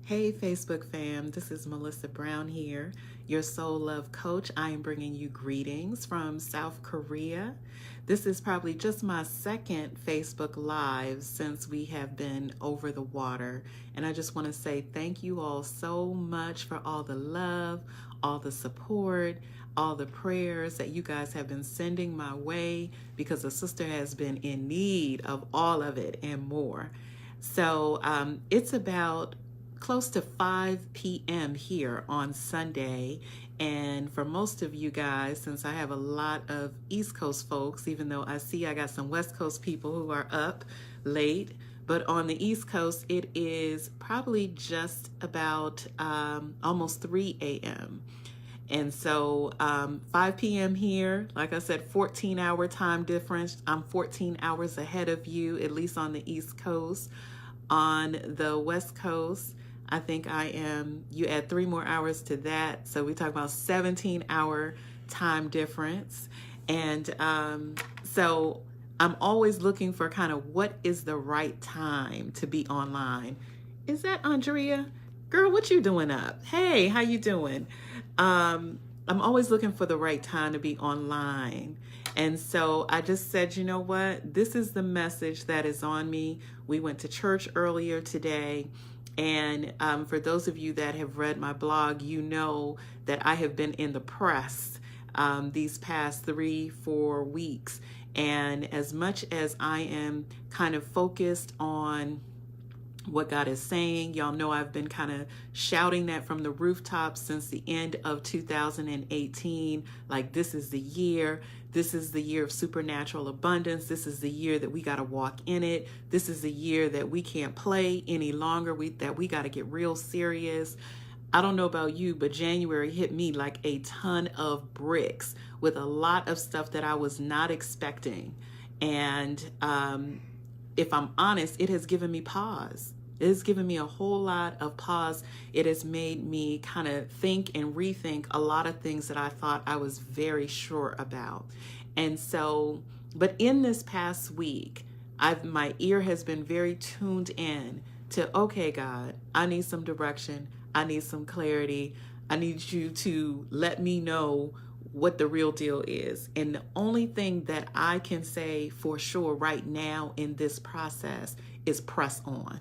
Hey, Facebook fam, this is Melissa Brown here, your soul love coach. I am bringing you greetings from South Korea. This is probably just my second Facebook Live since we have been over the water. And I just want to say thank you all so much for all the love, all the support, all the prayers that you guys have been sending my way, because a sister has been in need of all of it and more. So it's about close to 5 p.m. here on Sunday. And for most of you guys, since I have a lot of East Coast folks, even though I see I got some West Coast people who are up late, but on the East Coast, it is probably just about almost 3 a.m. And so 5 p.m. here, like I said, 14-hour time difference. I'm 14 hours ahead of you, at least on the East Coast. On the West Coast, I think I am, you add 3 more hours to that. So we talk about 17-hour time difference. And so I'm always looking for kind of what is the right time to be online. Is that Andrea? Girl, what you doing up? Hey, how you doing? I'm always looking for the right time to be online. And so I just said, you know what? This is the message that is on me. We went to church earlier today. And for those of you that have read my blog, you know that I have been in the press these past 3-4 weeks. And as much as I am kind of focused on what God is saying, y'all know I've been kind of shouting that from the rooftops since the end of 2018. Like, this is the year. This is the year of supernatural abundance. This is the year that we got to walk in it. This is the year that we can't play any longer. That we got to get real serious. I don't know about you, but January hit me like a ton of bricks with a lot of stuff that I was not expecting. And if I'm honest, it has given me pause. It has given me a whole lot of pause. It has made me kind of think and rethink a lot of things that I thought I was very sure about. And so, but in this past week, my ear has been very tuned in to, okay, God, I need some direction. I need some clarity. I need you to let me know what the real deal is. And the only thing that I can say for sure right now in this process is press on.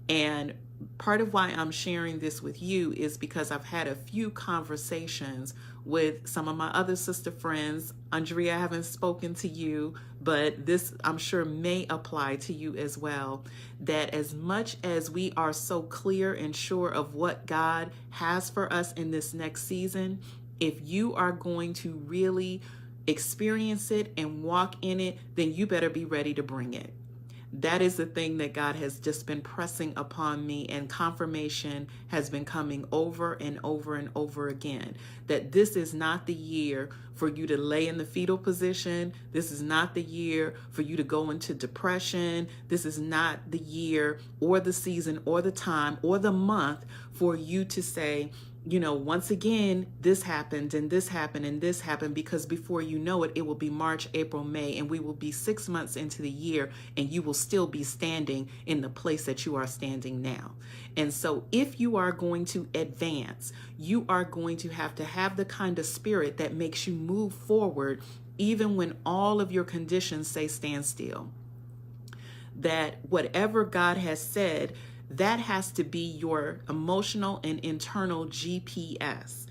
And part of why I'm sharing this with you is because I've had a few conversations with some of my other sister friends. Andrea, I haven't spoken to you, but this I'm sure may apply to you as well. That as much as we are so clear and sure of what God has for us in this next season, if you are going to really experience it and walk in it, then you better be ready to bring it. That is the thing that God has just been pressing upon me, and confirmation has been coming over and over and over again, that this is not the year for you to lay in the fetal position. This is not the year for you to go into depression. This is not the year or the season or the time or the month for you to say, you know, once again, this happened and this happened and this happened, because before you know it, it will be March, April, May, and we will be 6 months into the year, and you will still be standing in the place that you are standing now. And so if you are going to advance, you are going to have the kind of spirit that makes you move forward, even when all of your conditions say stand still. That whatever God has said, that has to be your emotional and internal GPS,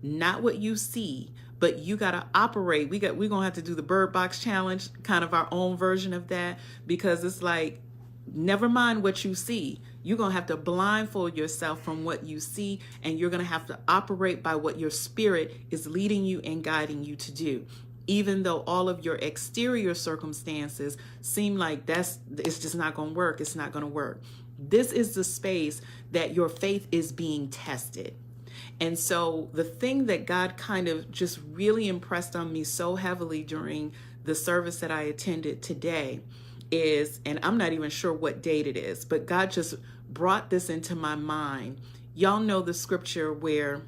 not what you see, but you got to operate. We're going to have to do the Bird Box Challenge, kind of our own version of that, because it's like, never mind what you see. You're going to have to blindfold yourself from what you see, and you're going to have to operate by what your spirit is leading you and guiding you to do. Even though all of your exterior circumstances seem like it's just not going to work. It's not going to work. This is the space that your faith is being tested. And so the thing that God kind of just really impressed on me so heavily during the service that I attended today is, and I'm not even sure what date it is, but God just brought this into my mind. Y'all know the scripture where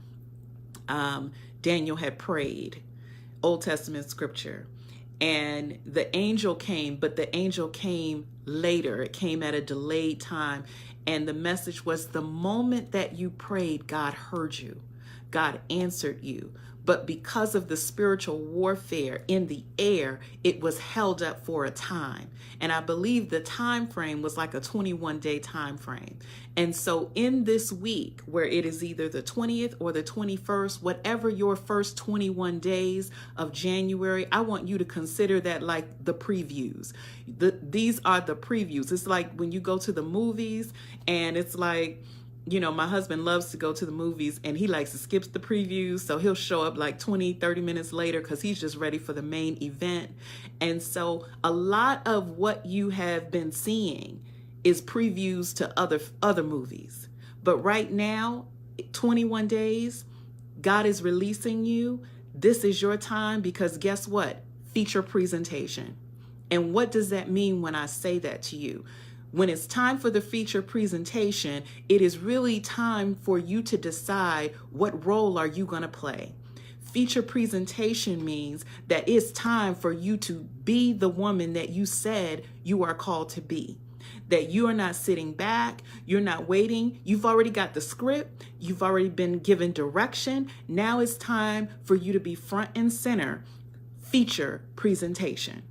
Daniel had prayed, Old Testament scripture. And the angel came, but the angel came later. It came at a delayed time. And the message was, the moment that you prayed, God heard you. God answered you. But because of the spiritual warfare in the air, it was held up for a time. And I believe the time frame was like a 21-day time frame. And so in this week, where it is either the 20th or the 21st, whatever your first 21 days of January, I want you to consider that like the previews. These are the previews. It's like when you go to the movies and it's like, you know, my husband loves to go to the movies and he likes to skip the previews. So he'll show up like 20, 30 minutes later because he's just ready for the main event. And so a lot of what you have been seeing is previews to other movies. But right now, 21 days, God is releasing you. This is your time, because guess what? Feature presentation. And what does that mean when I say that to you? When it's time for the feature presentation, it is really time for you to decide what role are you going to play. Feature presentation means that it's time for you to be the woman that you said you are called to be. That you are not sitting back, you're not waiting. You've already got the script, you've already been given direction. Now it's time for you to be front and center. Feature presentation.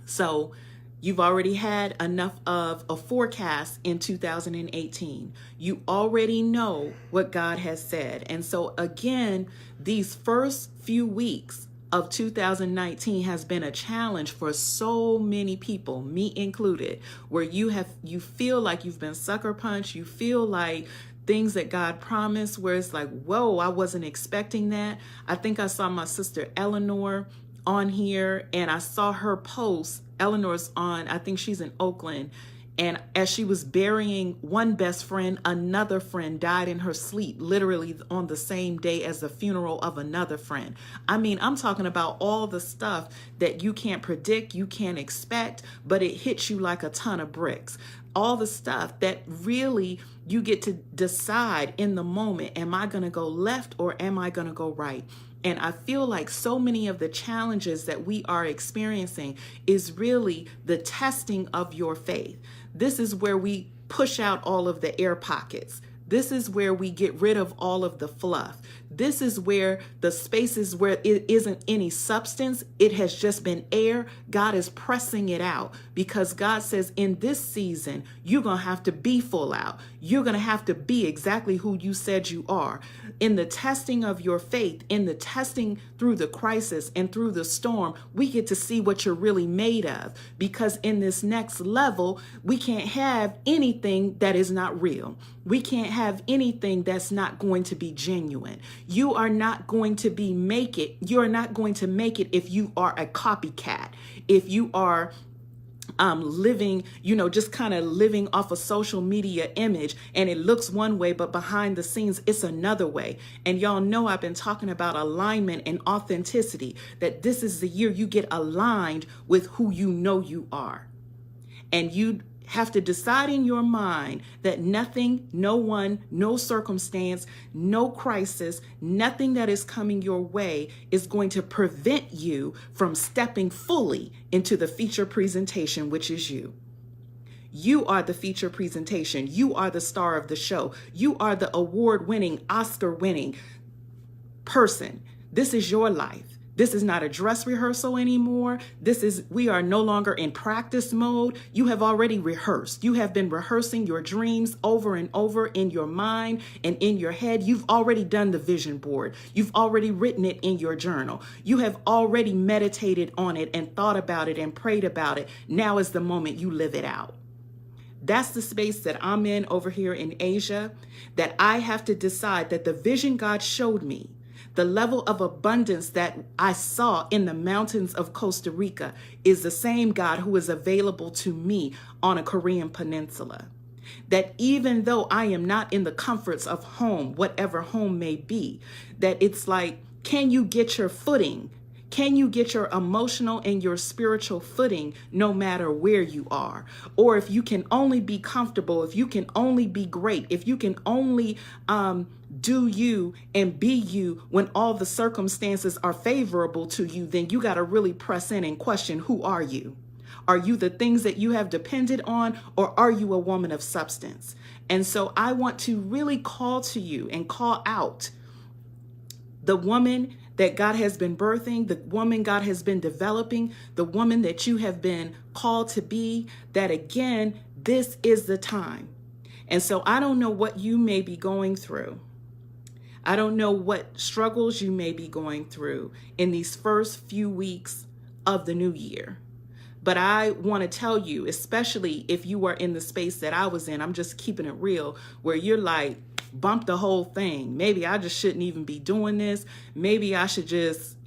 So you've already had enough of a forecast in 2018. You already know what God has said. And so again, these first few weeks of 2019 has been a challenge for so many people, me included, where you feel like you've been sucker punched. You feel like things that God promised, where it's like, whoa, I wasn't expecting that. I think I saw my sister Eleanor on here and I saw her post. Eleanor's on, I think she's in Oakland. And as she was burying one best friend, another friend died in her sleep, literally on the same day as the funeral of another friend. I mean, I'm talking about all the stuff that you can't predict, you can't expect, but it hits you like a ton of bricks. All the stuff that really you get to decide in the moment, am I going to go left or am I going to go right? And I feel like so many of the challenges that we are experiencing is really the testing of your faith. This is where we push out all of the air pockets. This is where we get rid of all of the fluff. This is where the spaces where it isn't any substance, it has just been air. God is pressing it out because God says in this season, you're going to have to be full out. You're going to have to be exactly who you said you are. In the testing of your faith, in the testing through the crisis and through the storm, we get to see what you're really made of, because in this next level, we can't have anything that is not real. We can't have anything that's not going to be genuine. You are not going to you're not going to make it if you are a copycat, if you are living, just kind of living off a social media image and it looks one way, but behind the scenes, it's another way. And y'all know I've been talking about alignment and authenticity, that this is the year you get aligned with who you know you are. And you have to decide in your mind that nothing, no one, no circumstance, no crisis, nothing that is coming your way is going to prevent you from stepping fully into the feature presentation, which is you. You are the feature presentation. You are the star of the show. You are the award-winning, Oscar-winning person. This is your life. This is not a dress rehearsal anymore. We are no longer in practice mode. You have already rehearsed. You have been rehearsing your dreams over and over in your mind and in your head. You've already done the vision board. You've already written it in your journal. You have already meditated on it and thought about it and prayed about it. Now is the moment you live it out. That's the space that I'm in over here in Asia, that I have to decide that the vision God showed me, the level of abundance that I saw in the mountains of Costa Rica, is the same God who is available to me on a Korean peninsula. That even though I am not in the comforts of home, whatever home may be, that it's like, can you get your footing? Can you get your emotional and your spiritual footing no matter where you are? Or if you can only be comfortable, if you can only be great, if you can only do you and be you when all the circumstances are favorable to you, then you got to really press in and question, who are you? Are you the things that you have depended on, or are you a woman of substance? And so I want to really call to you and call out the woman that God has been birthing, the woman God has been developing, the woman that you have been called to be, that again, this is the time. And so I don't know what you may be going through. I don't know what struggles you may be going through in these first few weeks of the new year. But I want to tell you, especially if you are in the space that I was in, I'm just keeping it real, where you're like, bump the whole thing. Maybe I just shouldn't even be doing this. Maybe I should just,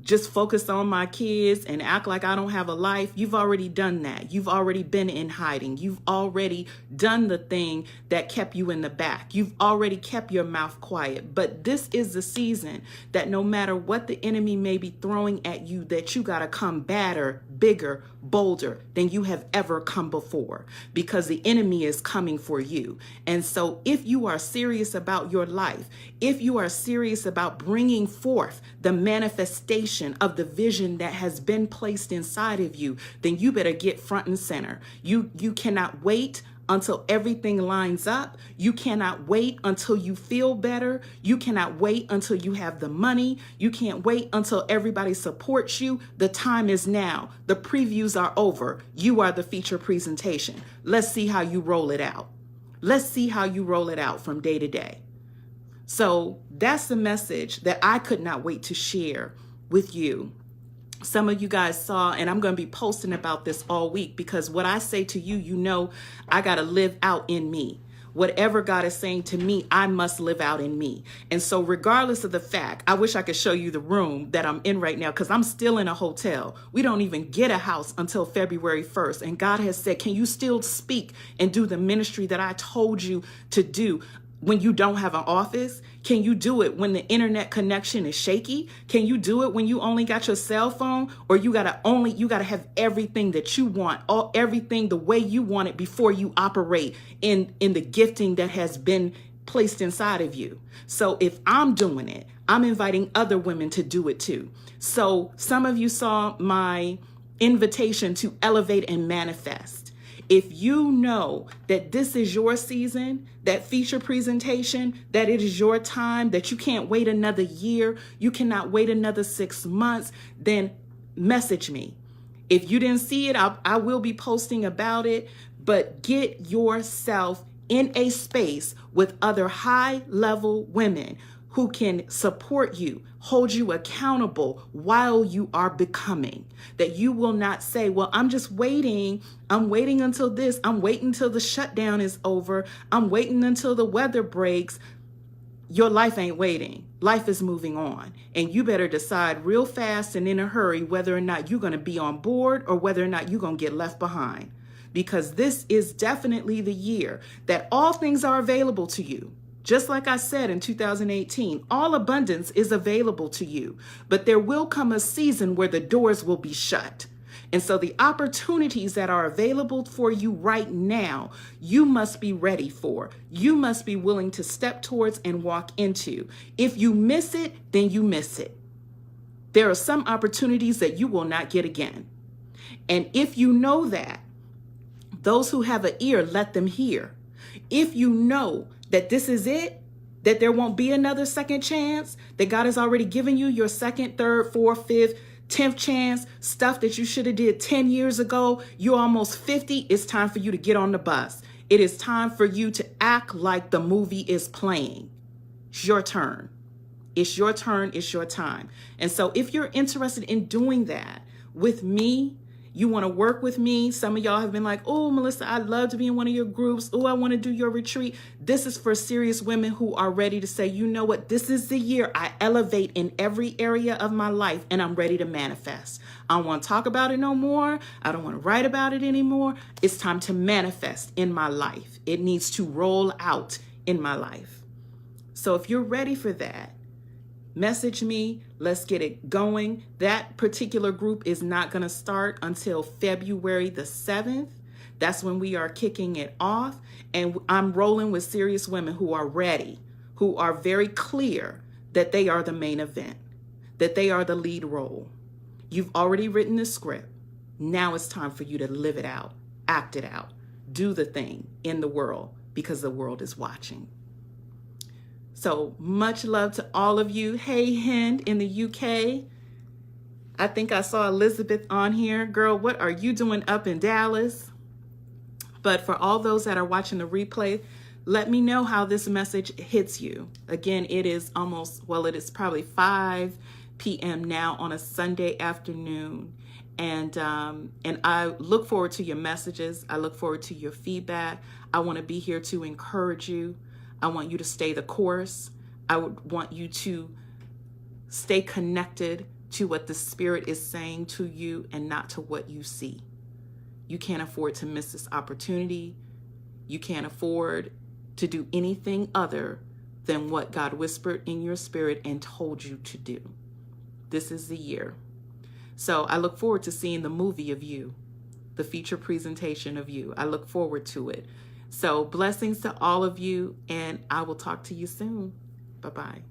just focus on my kids and act like I don't have a life. You've already done that. You've already been in hiding. You've already done the thing that kept you in the back. You've already kept your mouth quiet. But this is the season that no matter what the enemy may be throwing at you, that you got to come badder, bigger, bolder than you have ever come before, because the enemy is coming for you. And so if you are serious about your life, if you are serious about bringing forth the manifestation of the vision that has been placed inside of you, then you better get front and center. You cannot wait until everything lines up. You cannot wait until you feel better. You cannot wait until you have the money. You can't wait until everybody supports you. The time is now. The previews are over. You are the feature presentation. Let's see how you roll it out. Let's see how you roll it out from day to day. So that's the message that I could not wait to share with you. Some of you guys saw, and I'm going to be posting about this all week, because what I say to you, I got to live out in me. Whatever God is saying to me, I must live out in me. And so regardless of the fact, I wish I could show you the room that I'm in right now, because I'm still in a hotel. We don't even get a house until February 1st. And God has said, can you still speak and do the ministry that I told you to do when you don't have an office? Can you do it when the internet connection is shaky? Can you do it when you only got your cell phone? Or you gotta have everything that you want, everything the way you want it before you operate in the gifting that has been placed inside of you. So if I'm doing it, I'm inviting other women to do it too. So some of you saw my invitation to elevate and manifest. If you know that this is your season, that feature presentation, that it is your time, that you can't wait another year, you cannot wait another 6 months, then message me. If you didn't see it, I will be posting about it, but get yourself in a space with other high-level women who can support you, hold you accountable while you are becoming. That you will not say, well, I'm just waiting. I'm waiting until this. I'm waiting until the shutdown is over. I'm waiting until the weather breaks. Your life ain't waiting. Life is moving on. And you better decide real fast and in a hurry whether or not you're going to be on board or whether or not you're going to get left behind. Because this is definitely the year that all things are available to you. Just like I said in 2018, all abundance is available to you, but there will come a season where the doors will be shut. And so the opportunities that are available for you right now, you must be ready for. You must be willing to step towards and walk into. If you miss it, then you miss it. There are some opportunities that you will not get again. And if you know that, those who have an ear, let them hear. If you know that this is it, that there won't be another second chance, that God has already given you your second, third, fourth, fifth, 10th chance, stuff that you should have did 10 years ago, you're almost 50, it's time for you to get on the bus. It is time for you to act like the movie is playing. It's your turn. It's your turn. It's your time. And so if you're interested in doing that with me, you want to work with me. Some of y'all have been like, oh, Melissa, I'd love to be in one of your groups. Oh, I want to do your retreat. This is for serious women who are ready to say, you know what? This is the year I elevate in every area of my life and I'm ready to manifest. I don't want to talk about it no more. I don't want to write about it anymore. It's time to manifest in my life. It needs to roll out in my life. So if you're ready for that, message me. Let's get it going. That particular group is not going to start until February the 7th. That's when we are kicking it off. And I'm rolling with serious women who are ready, who are very clear that they are the main event, that they are the lead role. You've already written the script. Now it's time for you to live it out, act it out, do the thing in the world because the world is watching. So much love to all of you. Hey, Hind in the UK. I think I saw Elizabeth on here. Girl, what are you doing up in Dallas? But for all those that are watching the replay, let me know how this message hits you. Again, it is it is probably 5 p.m. now on a Sunday afternoon. And I look forward to your messages. I look forward to your feedback. I want to be here to encourage you. I want you to stay the course. I would want you to stay connected to what the Spirit is saying to you and not to what you see. You can't afford to miss this opportunity. You can't afford to do anything other than what God whispered in your spirit and told you to do. This is the year. So I look forward to seeing the movie of you, the feature presentation of you. I look forward to it. So blessings to all of you, and I will talk to you soon. Bye-bye.